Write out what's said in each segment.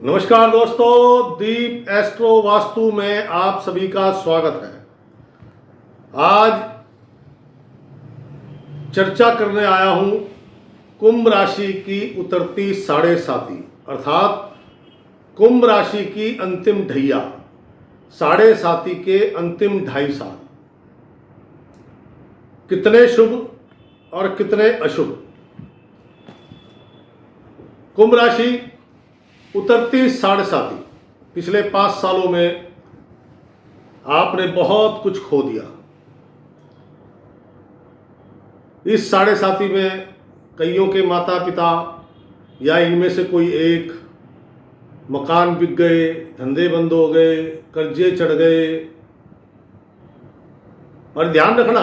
नमस्कार दोस्तों, दीप एस्ट्रो वास्तु में आप सभी का स्वागत है। आज चर्चा करने आया हूं कुंभ राशि की उतरती साढ़े साती अर्थात कुंभ राशि की अंतिम ढैया साढ़े साती के अंतिम 2.5 साल कितने शुभ और कितने अशुभ। कुंभ राशि उतरती साढ़े साती, पिछले 5 सालों में आपने बहुत कुछ खो दिया। इस साढ़े साती में कईयों के माता पिता या इनमें से कोई एक मकान बिक गए, धंधे बंद हो गए, कर्जे चढ़ गए। और ध्यान रखना,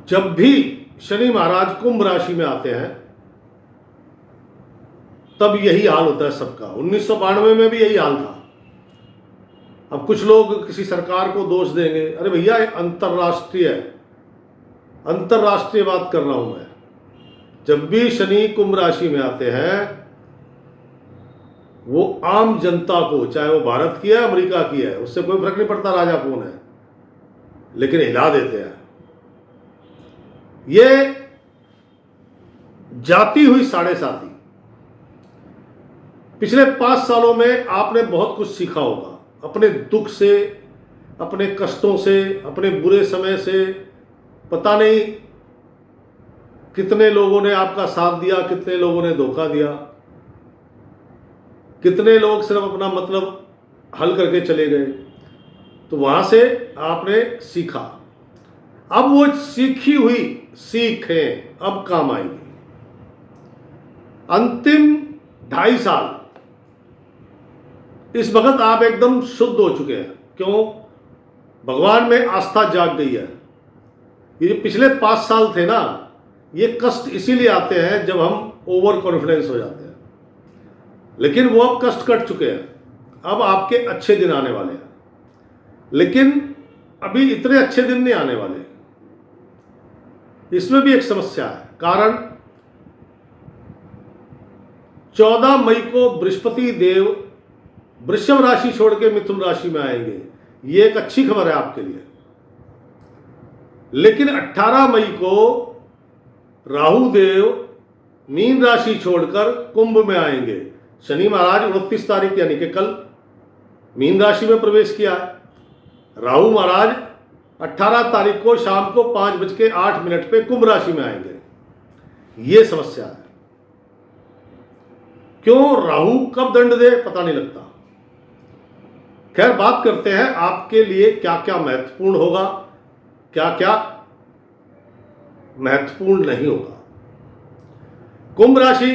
जब भी शनि महाराज कुंभ राशि में आते हैं तब यही हाल होता है सबका। 1992 में भी यही हाल था। अब कुछ लोग किसी सरकार को दोष देंगे, अरे भैया अंतरराष्ट्रीय बात कर रहा हूं मैं। जब भी शनि कुंभ राशि में आते हैं वो आम जनता को, चाहे वो भारत की है अमेरिका की है, उससे कोई फर्क नहीं पड़ता राजा कौन है, लेकिन हिला देते हैं। ये जाती हुई साढ़े साती पिछले 5 सालों में आपने बहुत कुछ सीखा होगा। अपने दुख से, अपने कष्टों से, अपने बुरे समय से। पता नहीं कितने लोगों ने आपका साथ दिया, कितने लोगों ने धोखा दिया, कितने लोग सिर्फ अपना मतलब हल करके चले गए। तो वहां से आपने सीखा। अब वो सीखी हुई सीखें अब काम आएगी। अंतिम 2.5 साल इस वक्त आप एकदम शुद्ध हो चुके हैं। क्यों? भगवान में आस्था जाग गई है। ये पिछले 5 साल थे ना, ये कष्ट इसीलिए आते हैं जब हम ओवर कॉन्फिडेंस हो जाते हैं, लेकिन वो अब कष्ट कट चुके हैं। अब आपके अच्छे दिन आने वाले हैं, लेकिन अभी इतने अच्छे दिन नहीं आने वाले। इसमें भी एक समस्या है। कारण 14 मई को बृहस्पति देव वृषभ राशि छोड़ के मिथुन राशि में आएंगे। ये एक अच्छी खबर है आपके लिए। लेकिन 18 मई को राहु देव मीन राशि छोड़कर कुंभ में आएंगे। शनि महाराज 29 तारीख यानी कि कल मीन राशि में प्रवेश किया है। राहु महाराज 18 तारीख को शाम को 5:08 पे कुंभ राशि में आएंगे। ये समस्या है। क्यों? राहु कब दंड दे पता नहीं लगता। खैर, बात करते हैं आपके लिए क्या क्या महत्वपूर्ण होगा, क्या क्या महत्वपूर्ण नहीं होगा। कुंभ राशि,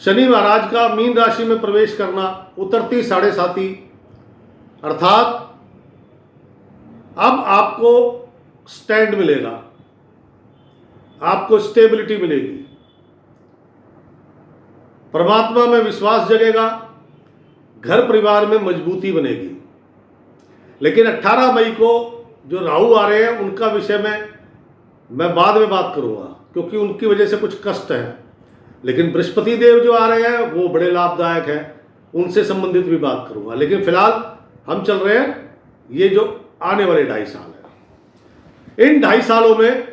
शनि महाराज का मीन राशि में प्रवेश करना, उतरती साढ़े साती अर्थात अब आपको स्टैंड मिलेगा, आपको स्टेबिलिटी मिलेगी, परमात्मा में विश्वास जगेगा, घर परिवार में मजबूती बनेगी। लेकिन 18 मई को जो राहु आ रहे हैं उनका विषय में मैं बाद में बात करूंगा, क्योंकि उनकी वजह से कुछ कष्ट है। लेकिन बृहस्पति देव जो आ रहे हैं वो बड़े लाभदायक हैं, उनसे संबंधित भी बात करूंगा। लेकिन फिलहाल हम चल रहे हैं ये जो आने वाले 2.5 साल है। इन 2.5 सालों में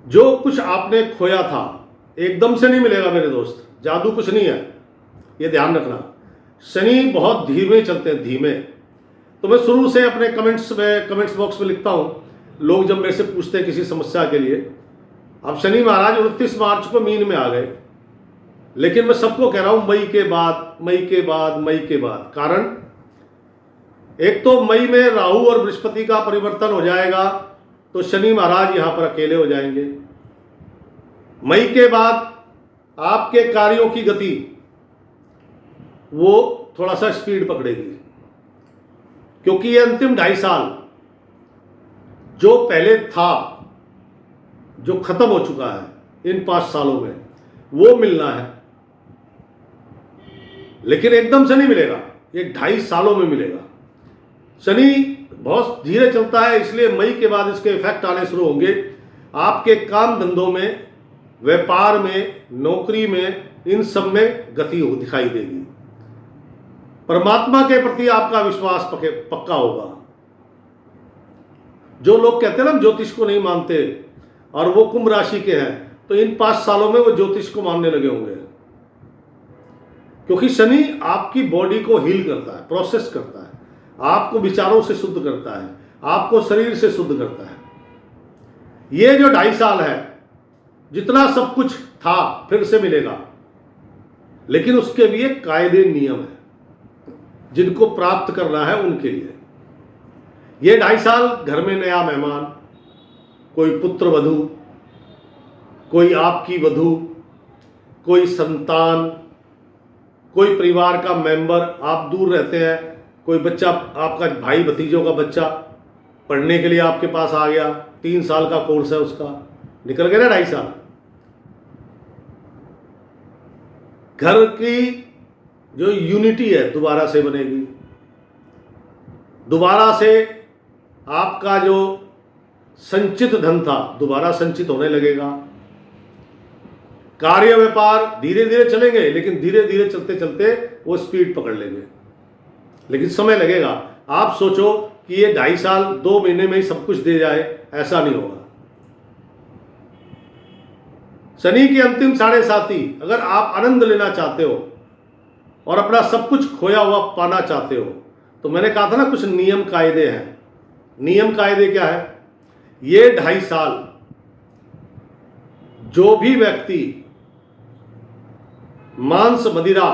जो कुछ आपने खोया था एकदम से नहीं मिलेगा मेरे दोस्त। जादू कुछ नहीं है, ये ध्यान रखना। शनि बहुत धीमे चलते हैं, धीमे। तो मैं शुरू से अपने कमेंट्स बॉक्स में लिखता हूं, लोग जब मेरे से पूछते हैं किसी समस्या के लिए। अब शनि महाराज 29 मार्च को मीन में आ गए, लेकिन मैं सबको कह रहा हूं मई के बाद। कारण एक तो मई में राहु और बृहस्पति का परिवर्तन हो जाएगा, तो शनि महाराज यहां पर अकेले हो जाएंगे। मई के बाद आपके कार्यों की गति वो थोड़ा सा स्पीड पकड़ेगी, क्योंकि ये अंतिम 2.5 साल जो पहले था, जो खत्म हो चुका है इन 5 सालों में, वो मिलना है। लेकिन एकदम से नहीं मिलेगा, ये 2.5 सालों में मिलेगा। शनि बहुत धीरे चलता है, इसलिए मई के बाद इसके इफेक्ट आने शुरू होंगे। आपके काम धंधों में व्यापार में, नौकरी में, इन सब में गति दिखाई देगी। परमात्मा के प्रति आपका विश्वास पक्का होगा। जो लोग कहते हैं ना ज्योतिष को नहीं मानते और वो कुंभ राशि के हैं, तो इन 5 सालों में वो ज्योतिष को मानने लगे होंगे, क्योंकि शनि आपकी बॉडी को हील करता है, प्रोसेस करता है, आपको विचारों से शुद्ध करता है, आपको शरीर से शुद्ध करता है। ये जो 2.5 साल है, जितना सब कुछ था फिर से मिलेगा, लेकिन उसके भी एक कायदे नियम है जिनको प्राप्त करना है उनके लिए। ये 2.5 साल घर में नया मेहमान, कोई पुत्र वधू, कोई आपकी वधू, कोई संतान, कोई परिवार का मेंबर, आप दूर रहते हैं, कोई बच्चा आपका भाई भतीजों का बच्चा पढ़ने के लिए आपके पास आ गया, 3 साल का कोर्स है उसका, निकल गया ना 2.5 साल। घर की जो यूनिटी है दोबारा से बनेगी, दोबारा से आपका जो संचित धन था दोबारा संचित होने लगेगा। कार्य व्यापार धीरे धीरे चलेंगे, लेकिन धीरे धीरे चलते चलते वो स्पीड पकड़ लेंगे, लेकिन समय लगेगा। आप सोचो कि ये 2.5 साल 2 महीने में ही सब कुछ दे जाए, ऐसा नहीं होगा। शनि की अंतिम 7.5, अगर आप आनंद लेना चाहते हो और अपना सब कुछ खोया हुआ पाना चाहते हो, तो मैंने कहा था ना कुछ नियम कायदे हैं। नियम कायदे क्या है? ये 2.5 साल जो भी व्यक्ति मांस, मदिरा,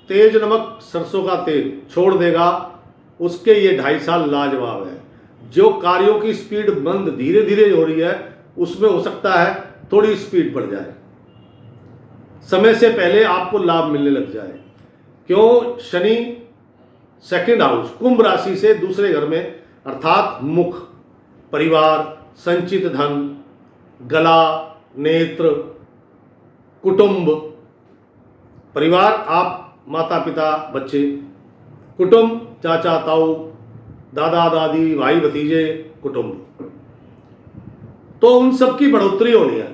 तेज नमक, सरसों का तेल छोड़ देगा, उसके ये 2.5 साल लाजवाब है। जो कार्यों की स्पीड मंद धीरे धीरे हो रही है, उसमें हो सकता है थोड़ी स्पीड बढ़ जाए, समय से पहले आपको लाभ मिलने लग जाए। क्यों? शनि 2nd हाउस कुंभ राशि से दूसरे घर में, अर्थात मुख, परिवार, संचित धन, गला, नेत्र, कुटुंब। परिवार आप माता पिता बच्चे, कुटुंब चाचा ताऊ, दादा दादी, भाई भतीजे, कुटुंब। तो उन सब की बढ़ोतरी होनी है,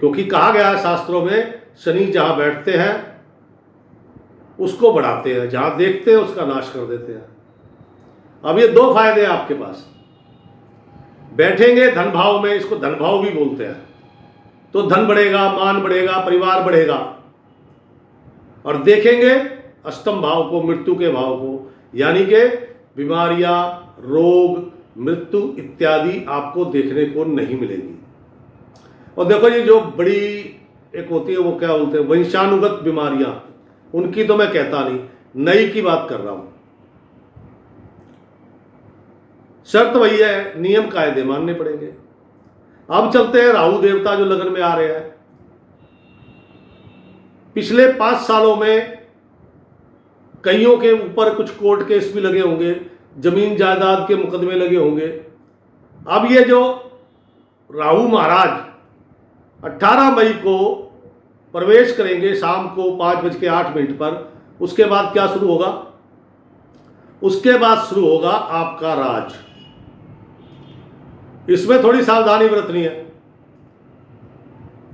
क्योंकि कहा गया है शास्त्रों में, शनि जहां बैठते हैं उसको बढ़ाते हैं, जहां देखते हैं उसका नाश कर देते हैं। अब ये 2 फायदे हैं आपके पास। बैठेंगे धन भाव में, इसको धन भाव भी बोलते हैं, तो धन बढ़ेगा, मान बढ़ेगा, परिवार बढ़ेगा। और देखेंगे अष्टम भाव को, मृत्यु के भाव को, यानी कि बीमारियां, रोग, मृत्यु इत्यादि आपको देखने को नहीं मिलेगी। और देखो ये जो बड़ी एक होती है, वो क्या बोलते हैं, वंशानुगत बीमारियां, उनकी तो मैं कहता नहीं, नई की बात कर रहा हूं। शर्त वही है, नियम कायदे मानने पड़ेंगे। अब चलते हैं राहु देवता जो लगन में आ रहे हैं। पिछले 5 सालों में कईयों के ऊपर कुछ कोर्ट केस भी लगे होंगे, जमीन जायदाद के मुकदमे लगे होंगे। अब ये जो राहु महाराज 18 मई को प्रवेश करेंगे शाम को 5:08 पर, उसके बाद क्या शुरू होगा? उसके बाद शुरू होगा आपका राज। इसमें थोड़ी सावधानी बरतनी है।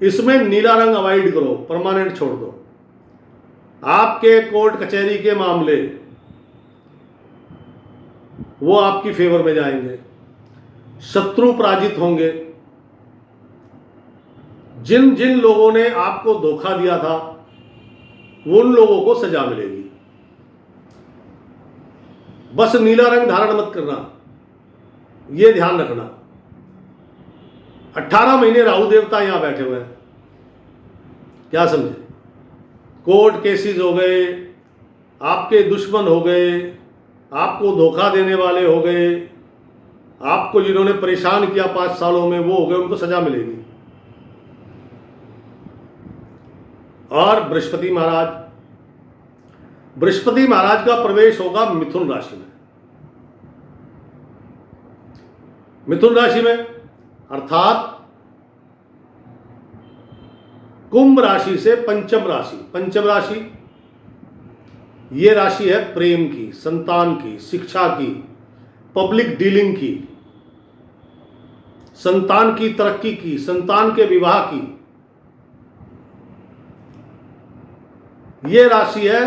इसमें नीला रंग अवॉइड करो, परमानेंट छोड़ दो। आपके कोर्ट कचहरी के मामले वो आपकी फेवर में जाएंगे, शत्रु पराजित होंगे। जिन जिन लोगों ने आपको धोखा दिया था, उन लोगों को सजा मिलेगी। बस नीला रंग धारण मत करना, यह ध्यान रखना। 18 महीने राहु देवता यहां बैठे हुए हैं, क्या समझे? कोर्ट केसेस हो गए, आपके दुश्मन हो गए, आपको धोखा देने वाले हो गए, आपको जिन्होंने परेशान किया 5 सालों में, वो हो गए, उनको सजा मिलेगी। और बृहस्पति महाराज का प्रवेश होगा मिथुन राशि में। मिथुन राशि में अर्थात कुंभ राशि से पंचम राशि ये राशि है प्रेम की, संतान की, शिक्षा की, पब्लिक डीलिंग की, संतान की तरक्की की, संतान के विवाह की। ये राशि है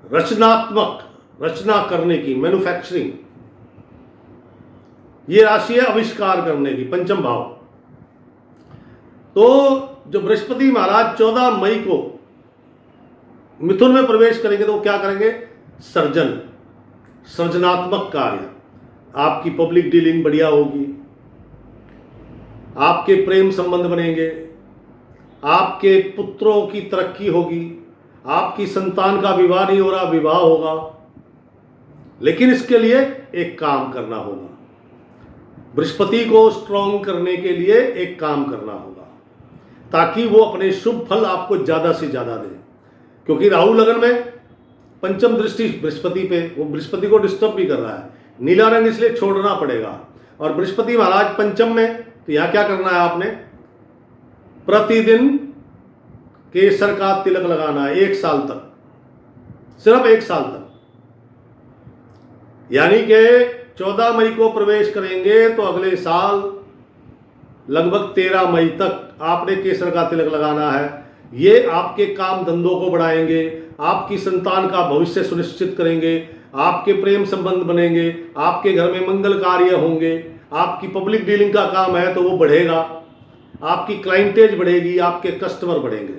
रचनात्मक, रचना करने की, मैन्युफैक्चरिंग। ये राशि है आविष्कार करने की, पंचम भाव। तो जो बृहस्पति महाराज 14 मई को मिथुन में प्रवेश करेंगे तो वो क्या करेंगे? सर्जन, सृजनात्मक कार्य। आपकी पब्लिक डीलिंग बढ़िया होगी, आपके प्रेम संबंध बनेंगे, आपके पुत्रों की तरक्की होगी, आपकी संतान का विवाह नहीं हो रहा, विवाह होगा। लेकिन इसके लिए एक काम करना होगा, बृहस्पति को स्ट्रॉन्ग करने के लिए एक काम करना होगा, ताकि वो अपने शुभ फल आपको ज्यादा से ज्यादा दे। क्योंकि राहु लगन में पंचम दृष्टि बृहस्पति पे, वो बृहस्पति को डिस्टर्ब भी कर रहा है। नीला रंग इसलिए छोड़ना पड़ेगा। और बृहस्पति महाराज पंचम में, तो यहां क्या करना है आपने? प्रतिदिन केसर का तिलक लगाना है 1 साल तक, सिर्फ 1 साल तक। यानी कि 14 मई को प्रवेश करेंगे तो अगले साल लगभग 13 मई तक आपने केसर का तिलक लगाना है। ये आपके काम धंधों को बढ़ाएंगे, आपकी संतान का भविष्य सुनिश्चित करेंगे, आपके प्रेम संबंध बनेंगे, आपके घर में मंगल कार्य होंगे, आपकी पब्लिक डीलिंग का काम है तो वो बढ़ेगा, आपकी क्लाइंटेज बढ़ेगी, आपके कस्टमर बढ़ेंगे।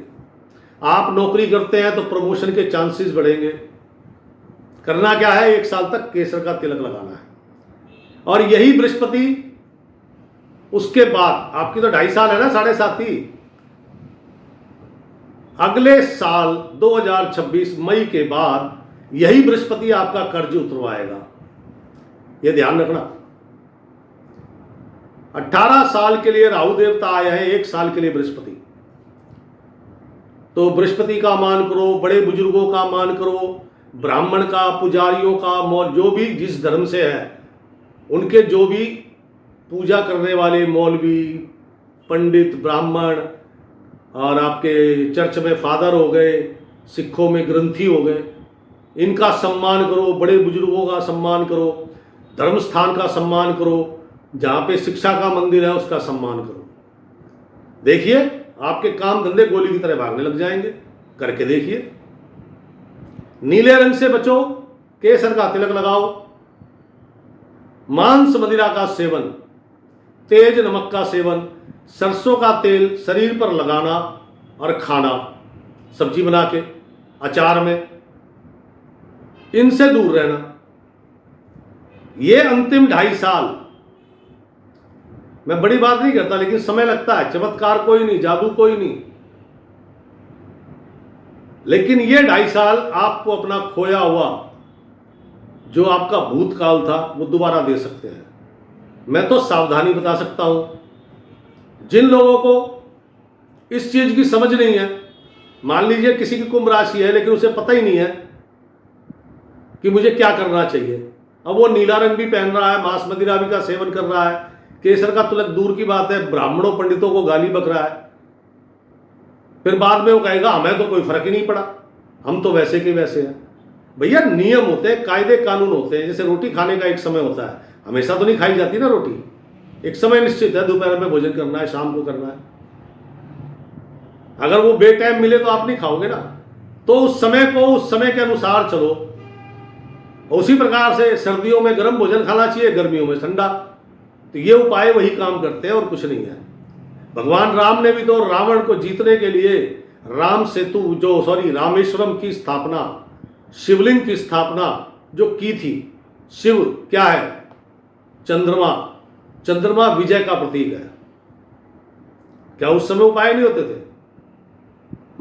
आप नौकरी करते हैं तो प्रमोशन के चांसेस बढ़ेंगे। करना क्या है? 1 साल तक केसर का तिलक लगाना है। और यही बृहस्पति उसके बाद, आपकी तो 2.5 साल है ना, 7.5 अगले साल 2026 मई के बाद यही बृहस्पति आपका कर्ज उतरवाएगा। यह ध्यान रखना। 18 साल के लिए राहु देवता आए हैं, 1 साल के लिए बृहस्पति। तो बृहस्पति का मान करो, बड़े बुजुर्गों का मान करो, ब्राह्मण का, पुजारियों का, जो भी जिस धर्म से है उनके जो भी पूजा करने वाले मौलवी, पंडित, ब्राह्मण, और आपके चर्च में फादर हो गए, सिखों में ग्रंथी हो गए, इनका सम्मान करो, बड़े बुजुर्गों का सम्मान करो, धर्म स्थान का सम्मान करो, जहां पे शिक्षा का मंदिर है उसका सम्मान करो। देखिए आपके काम धंधे गोली की तरह भागने लग जाएंगे। करके देखिए। नीले रंग से बचो, केसर का तिलक लगाओ, मांस मदिरा का सेवन, तेज नमक का सेवन, सरसों का तेल शरीर पर लगाना और खाना, सब्जी बना के, अचार में, इनसे दूर रहना। ये अंतिम 2.5 साल, मैं बड़ी बात नहीं करता लेकिन समय लगता है, चमत्कार कोई नहीं, जादू कोई नहीं, लेकिन ये 2.5 साल आपको अपना खोया हुआ जो आपका भूतकाल था वो दोबारा दे सकते हैं। मैं तो सावधानी बता सकता हूं, जिन लोगों को इस चीज की समझ नहीं है, मान लीजिए किसी की कुंभ राशि है लेकिन उसे पता ही नहीं है कि मुझे क्या करना चाहिए, अब वो नीला रंग भी पहन रहा है, मांस मदिरा भी का सेवन कर रहा है, केसर का तिलक दूर की बात है, ब्राह्मणों पंडितों को गाली बक रहा है, फिर बाद में वो कहेगा हमें तो कोई फर्क ही नहीं पड़ा, हम तो वैसे के वैसे हैं। भैया नियम होते हैं, कायदे कानून होते हैं। जैसे रोटी खाने का एक समय होता है, हमेशा तो नहीं खाई जाती ना रोटी, एक समय निश्चित है, दोपहर में भोजन करना है, शाम को करना है। अगर वो बेटाइम मिले तो आप नहीं खाओगे ना, तो उस समय को उस समय के अनुसार चलो। उसी प्रकार से सर्दियों में गर्म भोजन खाना चाहिए, गर्मियों में ठंडा। तो ये उपाय वही काम करते हैं और कुछ नहीं है। भगवान राम ने भी तो रावण को जीतने के लिए राम सेतु रामेश्वरम की स्थापना, शिवलिंग की स्थापना जो की थी। शिव क्या है? चंद्रमा, चंद्रमा विजय का प्रतीक है। क्या उस समय उपाय नहीं होते थे?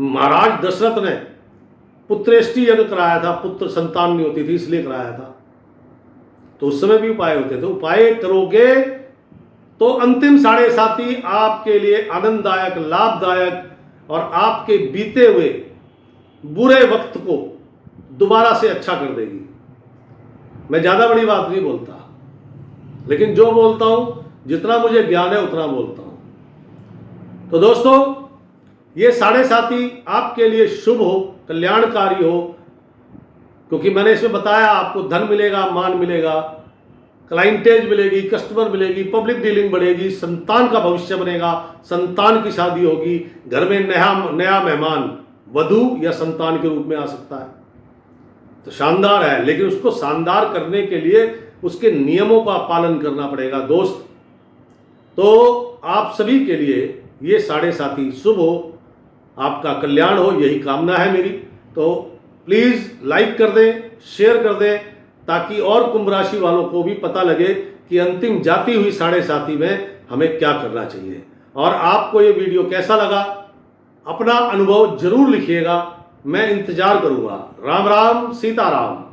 महाराज दशरथ ने पुत्रेष्टि यज्ञ कराया था, पुत्र संतान नहीं होती थी इसलिए कराया था, तो उस समय भी उपाय होते थे। उपाय करोगे तो अंतिम 7.5 आपके लिए आनंददायक, लाभदायक और आपके बीते हुए बुरे वक्त को दोबारा से अच्छा कर देगी। मैं ज्यादा बड़ी बात नहीं बोलता, लेकिन जो बोलता हूं, जितना मुझे ज्ञान है उतना बोलता हूं। तो दोस्तों, ये 7.5 आपके लिए शुभ हो, कल्याणकारी हो, क्योंकि मैंने इसमें बताया आपको धन मिलेगा, मान मिलेगा, क्लाइंटेज मिलेगी, कस्टमर मिलेगी, पब्लिक डीलिंग बढ़ेगी, संतान का भविष्य बनेगा, संतान की शादी होगी, घर में नया मेहमान वधू या संतान के रूप में आ सकता है। तो शानदार है, लेकिन उसको शानदार करने के लिए उसके नियमों का पालन करना पड़ेगा दोस्त। तो आप सभी के लिए ये 7.5 शुभ हो, आपका कल्याण हो, यही कामना है मेरी। तो प्लीज़ लाइक कर दें, शेयर कर दें, ताकि और कुंभ राशि वालों को भी पता लगे कि अंतिम जाती हुई 7.5 में हमें क्या करना चाहिए। और आपको ये वीडियो कैसा लगा, अपना अनुभव जरूर लिखिएगा, मैं इंतजार करूंगा। राम राम, सीताराम।